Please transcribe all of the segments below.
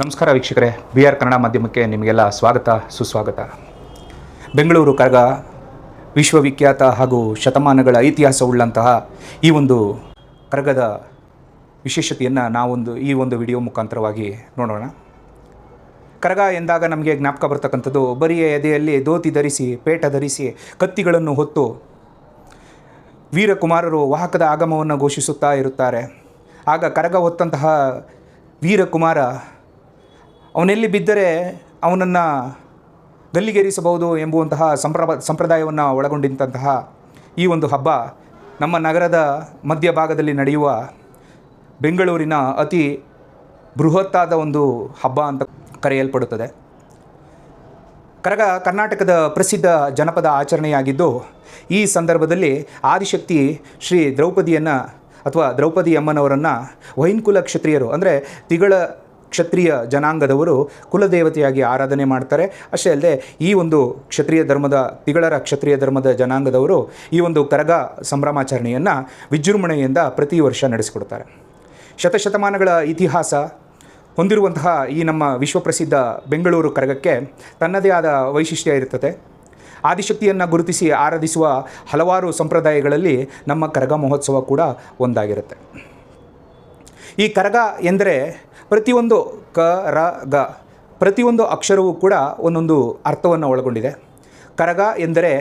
ನಮಸ್ಕಾರ ವೀಕ್ಷಕರೇ, BR ಕನ್ನಡ ಮಾಧ್ಯಮಕ್ಕೆ ನಿಮಗೆಲ್ಲ ಸ್ವಾಗತ ಸುಸ್ವಾಗತ. ಬೆಂಗಳೂರು ಕರಗ ವಿಶ್ವವಿಖ್ಯಾತ ಹಾಗೂ ಶತಮಾನಗಳ ಇತಿಹಾಸವುಳ್ಳಂತಹ ಈ ಒಂದು ಕರಗದ ವಿಶೇಷತೆಯನ್ನು ಈ ಒಂದು ವಿಡಿಯೋ ಮುಖಾಂತರವಾಗಿ ನೋಡೋಣ. ಕರಗ ಎಂದಾಗ ನಮಗೆ ಜ್ಞಾಪಕ ಬರ್ತಕ್ಕಂಥದ್ದು ಬರಿಯ ಎದೆಯಲ್ಲಿ ಧೋತಿ ಧರಿಸಿ, ಪೇಟ ಧರಿಸಿ, ಕತ್ತಿಗಳನ್ನು ಹೊತ್ತು ವೀರಕುಮಾರರು ವಾಹಕದ ಆಗಮವನ್ನು ಘೋಷಿಸುತ್ತಾ ಇರುತ್ತಾರೆ. ಆಗ ಕರಗ ಹೊತ್ತಂತಹ ವೀರಕುಮಾರ ಅವನೆಲ್ಲಿ ಬಿದ್ದರೆ ಅವನನ್ನು ಗಲ್ಲಿಗೇರಿಸಬಹುದು ಎಂಬುವಂತಹ ಸಂಪ್ರದಾಯವನ್ನು ಒಳಗೊಂಡಿದ್ದಂತಹ ಈ ಒಂದು ಹಬ್ಬ ನಮ್ಮ ನಗರದ ಮಧ್ಯಭಾಗದಲ್ಲಿ ನಡೆಯುವ ಬೆಂಗಳೂರಿನ ಅತಿ ಬೃಹತ್ತಾದ ಒಂದು ಹಬ್ಬ ಅಂತ ಕರೆಯಲ್ಪಡುತ್ತದೆ. ಕರಗ ಕರ್ನಾಟಕದ ಪ್ರಸಿದ್ಧ ಜನಪದ ಆಚರಣೆಯಾಗಿದ್ದು, ಈ ಸಂದರ್ಭದಲ್ಲಿ ಆದಿಶಕ್ತಿ ಶ್ರೀ ದ್ರೌಪದಿಯನ್ನು ಅಥವಾ ದ್ರೌಪದಿ ಅಮ್ಮನವರನ್ನು ವೈನ್ಕುಲ ಕ್ಷತ್ರಿಯರು ಅಂದರೆ ತಿಗಳ ಕ್ಷತ್ರಿಯ ಜನಾಂಗದವರು ಕುಲದೇವತೆಯಾಗಿ ಆರಾಧನೆ ಮಾಡ್ತಾರೆ. ಅಷ್ಟೇ ಅಲ್ಲದೆ ಈ ಒಂದು ತಿಗಳರ ಕ್ಷತ್ರಿಯ ಧರ್ಮದ ಜನಾಂಗದವರು ಈ ಒಂದು ಕರಗ ಸಂಭ್ರಮಾಚರಣೆಯನ್ನು ವಿಜೃಂಭಣೆಯಿಂದ ಪ್ರತಿ ವರ್ಷ ನಡೆಸಿಕೊಡ್ತಾರೆ. ಶತಶತಮಾನಗಳ ಇತಿಹಾಸ ಹೊಂದಿರುವಂತಹ ಈ ನಮ್ಮ ವಿಶ್ವಪ್ರಸಿದ್ಧ ಬೆಂಗಳೂರು ಕರಗಕ್ಕೆ ತನ್ನದೇ ಆದ ವೈಶಿಷ್ಟ್ಯ ಇರುತ್ತದೆ. ಆದಿಶಕ್ತಿಯನ್ನು ಗುರುತಿಸಿ ಆರಾಧಿಸುವ ಹಲವಾರು ಸಂಪ್ರದಾಯಗಳಲ್ಲಿ ನಮ್ಮ ಕರಗ ಮಹೋತ್ಸವ ಕೂಡ ಒಂದಾಗಿರುತ್ತೆ. ಈ ಕರಗ ಎಂದರೆ ಪ್ರತಿಯೊಂದು ಅಕ್ಷರವೂ ಕೂಡ ಒಂದೊಂದು ಅರ್ಥವನ್ನು ಒಳಗೊಂಡಿದೆ. ಕರಗ ಎಂದರೆ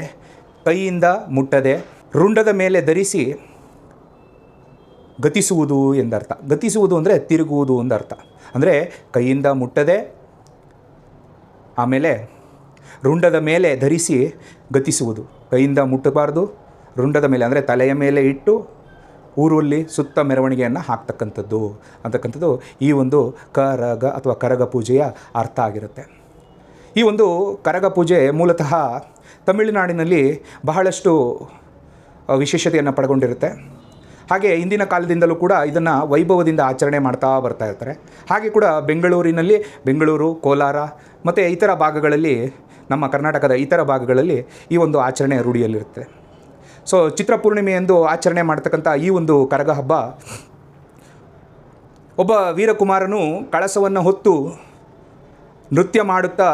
ಕೈಯಿಂದ ಮುಟ್ಟದೆ, ರುಂಡದ ಮೇಲೆ ಧರಿಸಿ ಗತಿಸುವುದು ಎಂದರ್ಥ. ಗತಿಸುವುದು ಅಂದರೆ ತಿರುಗುವುದು ಎಂದರ್ಥ. ಅಂದರೆ ಕೈಯಿಂದ ಮುಟ್ಟದೆ, ಆಮೇಲೆ ರುಂಡದ ಮೇಲೆ ಧರಿಸಿ ಗತಿಸುವುದು. ಕೈಯಿಂದ ಮುಟ್ಟಬಾರ್ದು, ರುಂಡದ ಮೇಲೆ ಅಂದರೆ ತಲೆಯ ಮೇಲೆ ಇಟ್ಟು ಊರಲ್ಲಿ ಸುತ್ತ ಮೆರವಣಿಗೆಯನ್ನು ಹಾಕ್ತಕ್ಕಂಥದ್ದು ಈ ಒಂದು ಕರಗ ಅಥವಾ ಕರಗ ಪೂಜೆಯ ಅರ್ಥ ಆಗಿರುತ್ತೆ. ಈ ಒಂದು ಕರಗ ಪೂಜೆ ಮೂಲತಃ ತಮಿಳುನಾಡಿನಲ್ಲಿ ಬಹಳಷ್ಟು ವಿಶೇಷತೆಯನ್ನು ಪಡ್ಕೊಂಡಿರುತ್ತೆ. ಹಾಗೆ ಇಂದಿನ ಕಾಲದಿಂದಲೂ ಕೂಡ ಇದನ್ನು ವೈಭವದಿಂದ ಆಚರಣೆ ಮಾಡ್ತಾ ಬರ್ತಾ ಇರ್ತಾರೆ. ಹಾಗೆ ಕೂಡ ಬೆಂಗಳೂರು, ಕೋಲಾರ ಮತ್ತು ಇತರ ಭಾಗಗಳಲ್ಲಿ, ನಮ್ಮ ಕರ್ನಾಟಕದ ಇತರ ಭಾಗಗಳಲ್ಲಿ ಈ ಒಂದು ಆಚರಣೆ ರೂಢಿಯಲ್ಲಿರುತ್ತೆ. ಸೊ ಚಿತ್ರಪೂರ್ಣಿಮೆ ಎಂದು ಆಚರಣೆ ಮಾಡ್ತಕ್ಕಂಥ ಈ ಒಂದು ಕರಗ ಹಬ್ಬ, ಒಬ್ಬ ವೀರಕುಮಾರನು ಕಳಸವನ್ನು ಹೊತ್ತು ನೃತ್ಯ ಮಾಡುತ್ತಾ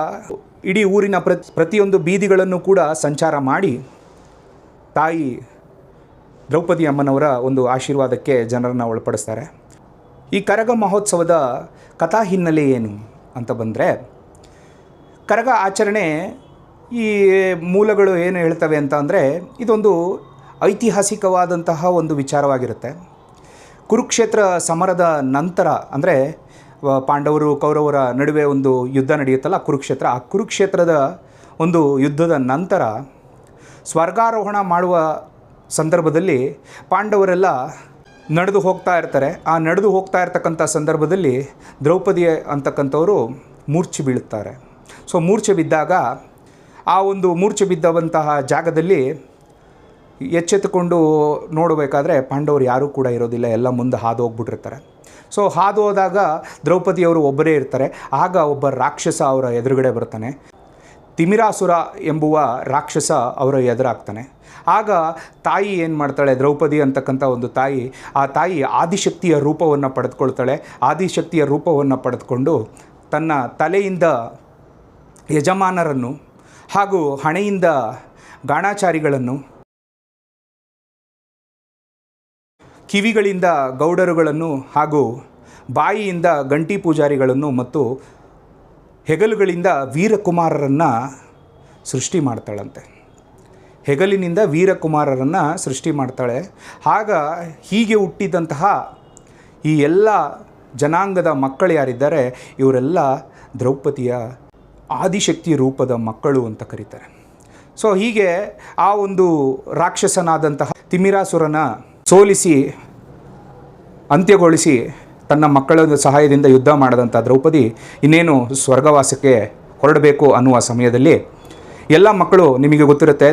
ಇಡೀ ಊರಿನ ಪ್ರತಿಯೊಂದು ಬೀದಿಗಳನ್ನು ಕೂಡ ಸಂಚಾರ ಮಾಡಿ ತಾಯಿ ದ್ರೌಪದಿ ಅಮ್ಮನವರ ಒಂದು ಆಶೀರ್ವಾದಕ್ಕೆ ಜನರನ್ನು ಒಳಪಡಿಸ್ತಾರೆ. ಈ ಕರಗ ಮಹೋತ್ಸವದ ಕಥಾ ಹಿನ್ನೆಲೆ ಏನು ಅಂತ ಬಂದರೆ, ಕರಗ ಆಚರಣೆ ಈ ಮೂಲಗಳು ಏನು ಹೇಳ್ತವೆ ಅಂತ ಅಂದರೆ, ಇದೊಂದು ಐತಿಹಾಸಿಕವಾದಂತಹ ಒಂದು ವಿಚಾರವಾಗಿರುತ್ತೆ. ಕುರುಕ್ಷೇತ್ರ ಸಮರದ ನಂತರ, ಅಂದರೆ ಪಾಂಡವರು ಕೌರವರ ನಡುವೆ ಒಂದು ಯುದ್ಧ ನಡೆಯುತ್ತಲ್ಲ ಕುರುಕ್ಷೇತ್ರ, ಆ ಕುರುಕ್ಷೇತ್ರದ ಒಂದು ಯುದ್ಧದ ನಂತರ ಸ್ವರ್ಗಾರೋಹಣ ಮಾಡುವ ಸಂದರ್ಭದಲ್ಲಿ ಪಾಂಡವರೆಲ್ಲ ನಡೆದು ಹೋಗ್ತಾ ಇರ್ತಾರೆ. ಆ ನಡೆದು ಹೋಗ್ತಾ ಇರ್ತಕ್ಕಂಥ ಸಂದರ್ಭದಲ್ಲಿ ದ್ರೌಪದಿ ಅಂತಕ್ಕಂಥವರು ಮೂರ್ಛೆ ಬೀಳುತ್ತಾರೆ. ಸೊ ಮೂರ್ಛೆ ಬಿದ್ದಾಗ ಆ ಒಂದು ಮೂರ್ಛೆ ಬಿದ್ದಂತಹ ಜಾಗದಲ್ಲಿ ಎಚ್ಚೆತ್ತುಕೊಂಡು ನೋಡಬೇಕಾದ್ರೆ ಪಾಂಡವರು ಯಾರೂ ಕೂಡ ಇರೋದಿಲ್ಲ, ಎಲ್ಲ ಮುಂದೆ ಹಾದು ಹೋಗ್ಬಿಟ್ಟಿರ್ತಾರೆ. ಸೊ ಹಾದು ಹೋದಾಗ ದ್ರೌಪದಿಯವರು ಒಬ್ಬರೇ ಇರ್ತಾರೆ. ಆಗ ಒಬ್ಬ ರಾಕ್ಷಸ ಅವರ ಎದುರುಗಡೆ ಬರ್ತಾನೆ. ತಿಮಿರಾಸುರ ಎಂಬುವ ರಾಕ್ಷಸ ಅವರ ಎದುರಾಗ್ತಾನೆ. ಆಗ ತಾಯಿ ಏನು ಮಾಡ್ತಾಳೆ, ದ್ರೌಪದಿ ಅಂತಕ್ಕಂಥ ಒಂದು ತಾಯಿ, ಆ ತಾಯಿ ಆದಿಶಕ್ತಿಯ ರೂಪವನ್ನು ಪಡೆದುಕೊಳ್ತಾಳೆ. ಆದಿಶಕ್ತಿಯ ರೂಪವನ್ನು ಪಡೆದುಕೊಂಡು ತನ್ನ ತಲೆಯಿಂದ ಯಜಮಾನರನ್ನು ಹಾಗೂ ಹಣೆಯಿಂದ ಗಾಣಾಚಾರಿಗಳನ್ನು, ಕಿವಿಗಳಿಂದ ಗೌಡರುಗಳನ್ನು ಹಾಗೂ ಬಾಯಿಯಿಂದ ಗಂಟಿ ಪೂಜಾರಿಗಳನ್ನು ಮತ್ತು ಹೆಗಲುಗಳಿಂದ ವೀರಕುಮಾರರನ್ನು ಸೃಷ್ಟಿ ಮಾಡ್ತಾಳಂತೆ. ಹೆಗಲಿನಿಂದ ವೀರಕುಮಾರರನ್ನು ಸೃಷ್ಟಿ ಮಾಡ್ತಾಳೆ. ಆಗ ಹೀಗೆ ಹುಟ್ಟಿದಂತಹ ಈ ಎಲ್ಲ ಜನಾಂಗದ ಮಕ್ಕಳು ಯಾರಿದ್ದಾರೆ, ಇವರೆಲ್ಲ ದ್ರೌಪದಿಯ ಆದಿಶಕ್ತಿ ರೂಪದ ಮಕ್ಕಳು ಅಂತ ಕರೀತಾರೆ. ಸೊ ಹೀಗೆ ಆ ಒಂದು ರಾಕ್ಷಸನಾದಂತಹ ತಿಮಿರಾಸುರನ ಸೋಲಿಸಿ ಅಂತ್ಯಗೊಳಿಸಿ ತನ್ನ ಮಕ್ಕಳ ಸಹಾಯದಿಂದ ಯುದ್ಧ ಮಾಡಿದಂಥ ದ್ರೌಪದಿ ಇನ್ನೇನು ಸ್ವರ್ಗವಾಸಕ್ಕೆ ಹೊರಡಬೇಕು ಅನ್ನುವ ಸಮಯದಲ್ಲಿ ಎಲ್ಲ ಮಕ್ಕಳು, ನಿಮಗೆ ಗೊತ್ತಿರುತ್ತೆ,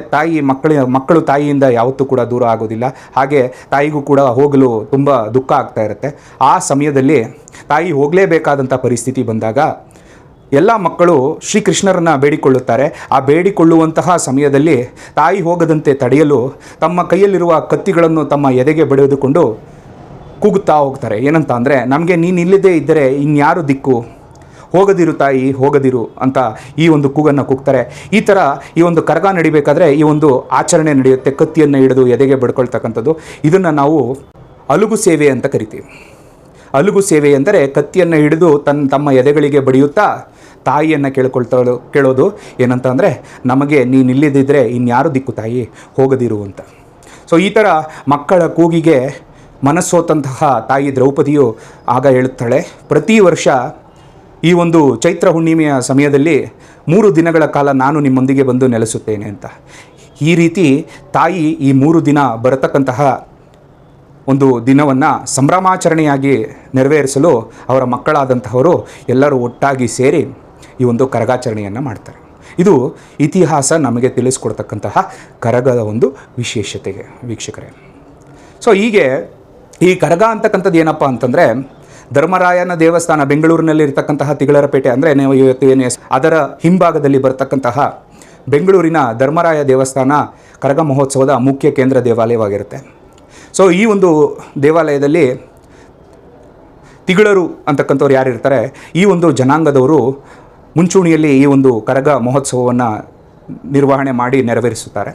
ಮಕ್ಕಳು ತಾಯಿಯಿಂದ ಯಾವತ್ತೂ ಕೂಡ ದೂರ ಆಗೋದಿಲ್ಲ. ಹಾಗೆ ತಾಯಿಗೂ ಕೂಡ ಹೋಗಲು ತುಂಬ ದುಃಖ ಆಗ್ತಾ ಇರುತ್ತೆ. ಆ ಸಮಯದಲ್ಲಿ ತಾಯಿ ಹೋಗಲೇಬೇಕಾದಂಥ ಪರಿಸ್ಥಿತಿ ಬಂದಾಗ ಎಲ್ಲ ಮಕ್ಕಳು ಶ್ರೀಕೃಷ್ಣರನ್ನು ಬೇಡಿಕೊಳ್ಳುತ್ತಾರೆ. ಆ ಬೇಡಿಕೊಳ್ಳುವಂತಹ ಸಮಯದಲ್ಲಿ ತಾಯಿ ಹೋಗದಂತೆ ತಡೆಯಲು ತಮ್ಮ ಕೈಯಲ್ಲಿರುವ ಕತ್ತಿಗಳನ್ನು ತಮ್ಮ ಎದೆಗೆ ಬಡಿದುಕೊಂಡು ಕೂಗುತ್ತಾ ಹೋಗ್ತಾರೆ. ಏನಂತ ಅಂದರೆ, ನಮಗೆ ನೀನು ಇಲ್ಲದೇ ಇದ್ದರೆ ಇನ್ಯಾರು ದಿಕ್ಕು, ಹೋಗದಿರು ತಾಯಿ ಹೋಗದಿರು ಅಂತ ಈ ಒಂದು ಕೂಗನ್ನು ಕೂಗ್ತಾರೆ. ಈ ಥರ ಈ ಒಂದು ಕರಗ ನಡಿಬೇಕಾದ್ರೆ ಈ ಒಂದು ಆಚರಣೆ ನಡೆಯುತ್ತೆ. ಕತ್ತಿಯನ್ನು ಹಿಡಿದು ಎದೆಗೆ ಬಡ್ಕೊಳ್ತಕ್ಕಂಥದ್ದು. ಇದನ್ನು ನಾವು ಅಲುಗು ಸೇವೆ ಅಂತ ಕರಿತೀವಿ. ಅಲುಗು ಸೇವೆ ಎಂದರೆ ಕತ್ತಿಯನ್ನು ಹಿಡಿದು ತಮ್ಮ ಎದೆಗಳಿಗೆ ಬಡಿಯುತ್ತಾ ತಾಯಿಯನ್ನು ಕೇಳೋದು ಏನಂತ ಅಂದರೆ, ನಮಗೆ ನೀನು ಇಲ್ಲದಿದ್ದರೆ ಇನ್ಯಾರು ದಿಕ್ಕು ತಾಯಿ, ಹೋಗದಿರು ಅಂತ. ಸೊ ಈ ಥರ ಮಕ್ಕಳ ಕೂಗಿಗೆ ಮನಸ್ಸೋತಂತಹ ತಾಯಿ ದ್ರೌಪದಿಯು ಆಗ ಹೇಳುತ್ತಾಳೆ, ಪ್ರತಿ ವರ್ಷ ಈ ಒಂದು ಚೈತ್ರ ಹುಣ್ಣಿಮೆಯ ಸಮಯದಲ್ಲಿ 3 ದಿನಗಳ ಕಾಲ ನಾನು ನಿಮ್ಮೊಂದಿಗೆ ಬಂದು ನೆಲೆಸುತ್ತೇನೆ ಅಂತ. ಈ ರೀತಿ ತಾಯಿ ಈ 3 ದಿನ ಬರತಕ್ಕಂತಹ ಒಂದು ದಿನವನ್ನು ಸಂಭ್ರಮಾಚರಣೆಯಾಗಿ ನೆರವೇರಿಸಲು ಅವರ ಮಕ್ಕಳಾದಂತಹವರು ಎಲ್ಲರೂ ಒಟ್ಟಾಗಿ ಸೇರಿ ಈ ಒಂದು ಕರಗಾಚರಣೆಯನ್ನು ಮಾಡ್ತಾರೆ. ಇದು ಇತಿಹಾಸ ನಮಗೆ ತಿಳಿಸ್ಕೊಡ್ತಕ್ಕಂತಹ ಕರಗದ ಒಂದು ವಿಶೇಷತೆಗೆ ವೀಕ್ಷಕರೇ. ಸೊ ಹೀಗೆ ಈ ಕರಗ ಅಂತಕ್ಕಂಥದ್ದು ಏನಪ್ಪ ಅಂತಂದರೆ, ಧರ್ಮರಾಯನ ದೇವಸ್ಥಾನ ಬೆಂಗಳೂರಿನಲ್ಲಿ ಇರತಕ್ಕಂತಹ ತಿಗಳರಪೇಟೆ ಅಂದರೆ ನೀವು ಇವತ್ತು ಏನು ಅದರ ಹಿಂಭಾಗದಲ್ಲಿ ಬರತಕ್ಕಂತಹ ಬೆಂಗಳೂರಿನ ಧರ್ಮರಾಯ ದೇವಸ್ಥಾನ ಕರಗ ಮಹೋತ್ಸವದ ಮುಖ್ಯ ಕೇಂದ್ರ ದೇವಾಲಯವಾಗಿರುತ್ತೆ. ಸೊ ಈ ಒಂದು ದೇವಾಲಯದಲ್ಲಿ ತಿಗಳರು ಅಂತಕ್ಕಂಥವ್ರು ಯಾರಿರ್ತಾರೆ, ಈ ಒಂದು ಜನಾಂಗದವರು ಮುಂಚೂಣಿಯಲ್ಲಿ ಈ ಒಂದು ಕರಗ ಮಹೋತ್ಸವವನ್ನು ನಿರ್ವಹಣೆ ಮಾಡಿ ನೆರವೇರಿಸುತ್ತಾರೆ.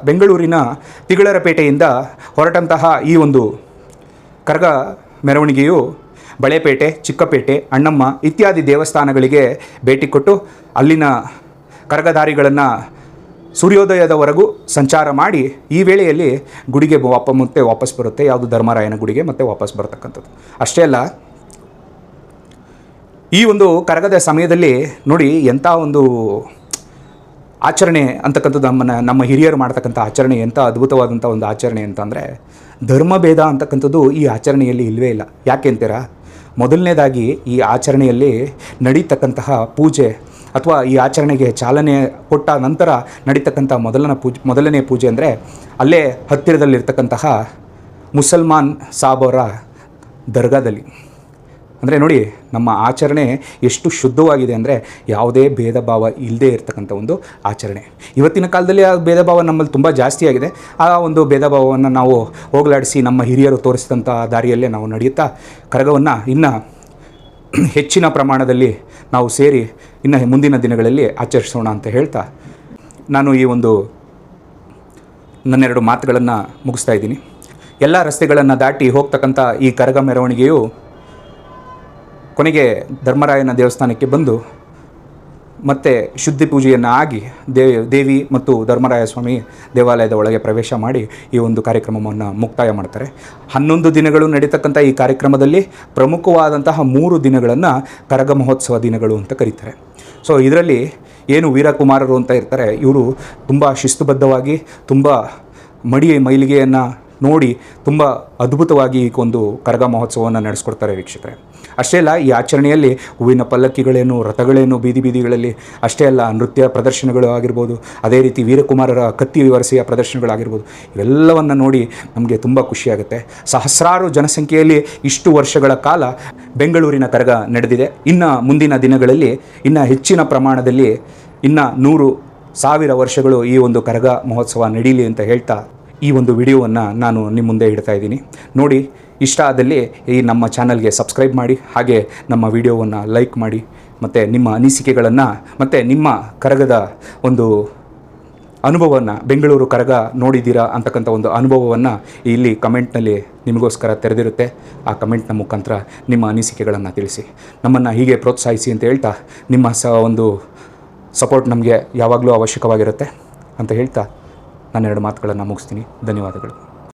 ಬೆಂಗಳೂರಿನ ತಿಗಳರಪೇಟೆಯಿಂದ ಹೊರಟಂತಹ ಈ ಒಂದು ಕರಗ ಮೆರವಣಿಗೆಯು ಬಳೆಪೇಟೆ, ಚಿಕ್ಕಪೇಟೆ, ಅಣ್ಣಮ್ಮ ಇತ್ಯಾದಿ ದೇವಸ್ಥಾನಗಳಿಗೆ ಭೇಟಿ ಕೊಟ್ಟು ಅಲ್ಲಿನ ಕರಗಧಾರಿಗಳನ್ನು ಸೂರ್ಯೋದಯದವರೆಗೂ ಸಂಚಾರ ಮಾಡಿ ಈ ವೇಳೆಯಲ್ಲಿ ಗುಡಿಗೆ ಮತ್ತೆ ವಾಪಸ್ ಬರುತ್ತೆ. ಯಾವುದು ಧರ್ಮರಾಯನ ಗುಡಿಗೆ ಮತ್ತೆ ವಾಪಸ್ ಬರತಕ್ಕಂಥದ್ದು. ಅಷ್ಟೇ ಅಲ್ಲ, ಈ ಒಂದು ಕರಗದ ಸಮಯದಲ್ಲಿ ನೋಡಿ ಎಂಥ ಒಂದು ಆಚರಣೆ ಅಂತಕ್ಕಂಥದ್ದು ನಮ್ಮ ಹಿರಿಯರು ಮಾಡ್ತಕ್ಕಂಥ ಆಚರಣೆ ಎಂಥ ಅದ್ಭುತವಾದಂಥ ಒಂದು ಆಚರಣೆ ಅಂತಂದರೆ, ಧರ್ಮಭೇದ ಅಂತಕ್ಕಂಥದ್ದು ಈ ಆಚರಣೆಯಲ್ಲಿ ಇಲ್ಲವೇ ಇಲ್ಲ. ಯಾಕೆ ಅಂತೀರಾ? ಮೊದಲನೇದಾಗಿ ಈ ಆಚರಣೆಯಲ್ಲಿ ನಡೀತಕ್ಕಂತಹ ಪೂಜೆ ಅಥವಾ ಈ ಆಚರಣೆಗೆ ಚಾಲನೆ ಕೊಟ್ಟ ನಂತರ ನಡೀತಕ್ಕಂಥ ಮೊದಲನೇ ಪೂಜೆ ಅಂದರೆ ಅಲ್ಲೇ ಹತ್ತಿರದಲ್ಲಿರ್ತಕ್ಕಂತಹ ಮುಸಲ್ಮಾನ್ ಸಾಬರ ದರ್ಗಾದಲ್ಲಿ. ಅಂದರೆ ನೋಡಿ, ನಮ್ಮ ಆಚರಣೆ ಎಷ್ಟು ಶುದ್ಧವಾಗಿದೆ ಅಂದರೆ ಯಾವುದೇ ಭೇದ ಭಾವ ಇಲ್ಲದೆ ಇರತಕ್ಕಂಥ ಒಂದು ಆಚರಣೆ. ಇವತ್ತಿನ ಕಾಲದಲ್ಲಿ ಆ ಭೇದ ಭಾವ ನಮ್ಮಲ್ಲಿ ತುಂಬ ಜಾಸ್ತಿ ಆಗಿದೆ. ಆ ಒಂದು ಭೇದ ಭಾವವನ್ನು ನಾವು ಹೋಗಲಾಡಿಸಿ ನಮ್ಮ ಹಿರಿಯರು ತೋರಿಸಿದಂಥ ದಾರಿಯಲ್ಲೇ ನಾವು ನಡೆಯುತ್ತಾ ಕರಗವನ್ನು ಇನ್ನು ಹೆಚ್ಚಿನ ಪ್ರಮಾಣದಲ್ಲಿ ನಾವು ಸೇರಿ ಇನ್ನು ಮುಂದಿನ ದಿನಗಳಲ್ಲಿ ಆಚರಿಸೋಣ ಅಂತ ಹೇಳ್ತಾ ನಾನು ಈ ಒಂದು ನನ್ನೆರಡು ಮಾತುಗಳನ್ನು ಮುಗಿಸ್ತಾ ಇದ್ದೀನಿ. ಎಲ್ಲ ರಸ್ತೆಗಳನ್ನು ದಾಟಿ ಹೋಗ್ತಕ್ಕಂಥ ಈ ಕರಗ ಮೆರವಣಿಗೆಯು ಕೊನೆಗೆ ಧರ್ಮರಾಯನ ದೇವಸ್ಥಾನಕ್ಕೆ ಬಂದು ಮತ್ತೆ ಶುದ್ಧಿ ಪೂಜೆಯನ್ನು ಆಗಿ ದೇವಿ ಮತ್ತು ಧರ್ಮರಾಯ ಸ್ವಾಮಿ ದೇವಾಲಯದ ಒಳಗೆ ಪ್ರವೇಶ ಮಾಡಿ ಈ ಒಂದು ಕಾರ್ಯಕ್ರಮವನ್ನು ಮುಕ್ತಾಯ ಮಾಡ್ತಾರೆ. 11 ದಿನಗಳು ನಡೀತಕ್ಕಂಥ ಈ ಕಾರ್ಯಕ್ರಮದಲ್ಲಿ ಪ್ರಮುಖವಾದಂತಹ 3 ದಿನಗಳನ್ನು ಕರಗ ಮಹೋತ್ಸವ ದಿನಗಳು ಅಂತ ಕರೀತಾರೆ. ಸೊ ಇದರಲ್ಲಿ ಏನು ವೀರಕುಮಾರರು ಅಂತ ಇರ್ತಾರೆ, ಇವರು ತುಂಬ ಶಿಸ್ತುಬದ್ಧವಾಗಿ ತುಂಬ ಮೈಲಿಗೆಯನ್ನು ನೋಡಿ ತುಂಬ ಅದ್ಭುತವಾಗಿ ಈ ಒಂದು ಕರಗ ಮಹೋತ್ಸವವನ್ನು ನಡೆಸ್ಕೊಡ್ತಾರೆ ವೀಕ್ಷಕರೇ. ಅಷ್ಟೇ ಅಲ್ಲ, ಈ ಆಚರಣೆಯಲ್ಲಿ ಹೂವಿನ ಪಲ್ಲಕ್ಕಿಗಳೇನು, ರಥಗಳೇನು ಬೀದಿ ಅಷ್ಟೇ ಅಲ್ಲ, ನೃತ್ಯ ಪ್ರದರ್ಶನಗಳು ಆಗಿರ್ಬೋದು, ಅದೇ ರೀತಿ ವೀರಕುಮಾರರ ಕತ್ತಿ ವರಸೆಯ ಪ್ರದರ್ಶನಗಳಾಗಿರ್ಬೋದು, ಇವೆಲ್ಲವನ್ನು ನೋಡಿ ನಮಗೆ ತುಂಬ ಖುಷಿಯಾಗುತ್ತೆ. ಸಹಸ್ರಾರು ಜನಸಂಖ್ಯೆಯಲ್ಲಿ ಇಷ್ಟು ವರ್ಷಗಳ ಕಾಲ ಬೆಂಗಳೂರಿನ ಕರಗ ನಡೆದಿದೆ. ಇನ್ನು ಮುಂದಿನ ದಿನಗಳಲ್ಲಿ ಇನ್ನು ಹೆಚ್ಚಿನ ಪ್ರಮಾಣದಲ್ಲಿ ಇನ್ನು 100,000 ವರ್ಷಗಳು ಈ ಒಂದು ಕರಗ ಮಹೋತ್ಸವ ನಡೀಲಿ ಅಂತ ಹೇಳ್ತಾ ಈ ಒಂದು ವಿಡಿಯೋವನ್ನು ನಾನು ನಿಮ್ಮ ಮುಂದೆ ಇಡ್ತಾ ಇದ್ದೀನಿ. ನೋಡಿ, ಇಷ್ಟ ಆದಲ್ಲಿ ಈ ನಮ್ಮ ಚಾನಲ್ಗೆ ಸಬ್ಸ್ಕ್ರೈಬ್ ಮಾಡಿ, ಹಾಗೆ ನಮ್ಮ ವಿಡಿಯೋವನ್ನು ಲೈಕ್ ಮಾಡಿ, ಮತ್ತು ನಿಮ್ಮ ಅನಿಸಿಕೆಗಳನ್ನು ಮತ್ತು ನಿಮ್ಮ ಕರಗದ ಒಂದು ಅನುಭವವನ್ನು, ಬೆಂಗಳೂರು ಕರಗ ನೋಡಿದ್ದೀರಾ ಅಂತಕ್ಕಂಥ ಒಂದು ಅನುಭವವನ್ನು ಇಲ್ಲಿ ಕಮೆಂಟ್ನಲ್ಲಿ ನಿಮಗೋಸ್ಕರ ತೆರೆದಿರುತ್ತೆ. ಆ ಕಮೆಂಟ್ನ ಮುಖಾಂತರ ನಿಮ್ಮ ಅನಿಸಿಕೆಗಳನ್ನು ತಿಳಿಸಿ, ನಮ್ಮನ್ನು ಹೀಗೆ ಪ್ರೋತ್ಸಾಹಿಸಿ ಅಂತ ಹೇಳ್ತಾ ನಿಮ್ಮ ಒಂದು ಸಪೋರ್ಟ್ ನಮಗೆ ಯಾವಾಗಲೂ ಅವಶ್ಯಕವಾಗಿರುತ್ತೆ ಅಂತ ಹೇಳ್ತಾ ನಾನು 2 ಮಾತುಗಳನ್ನು ಮುಗಿಸ್ತೀನಿ. ಧನ್ಯವಾದಗಳು.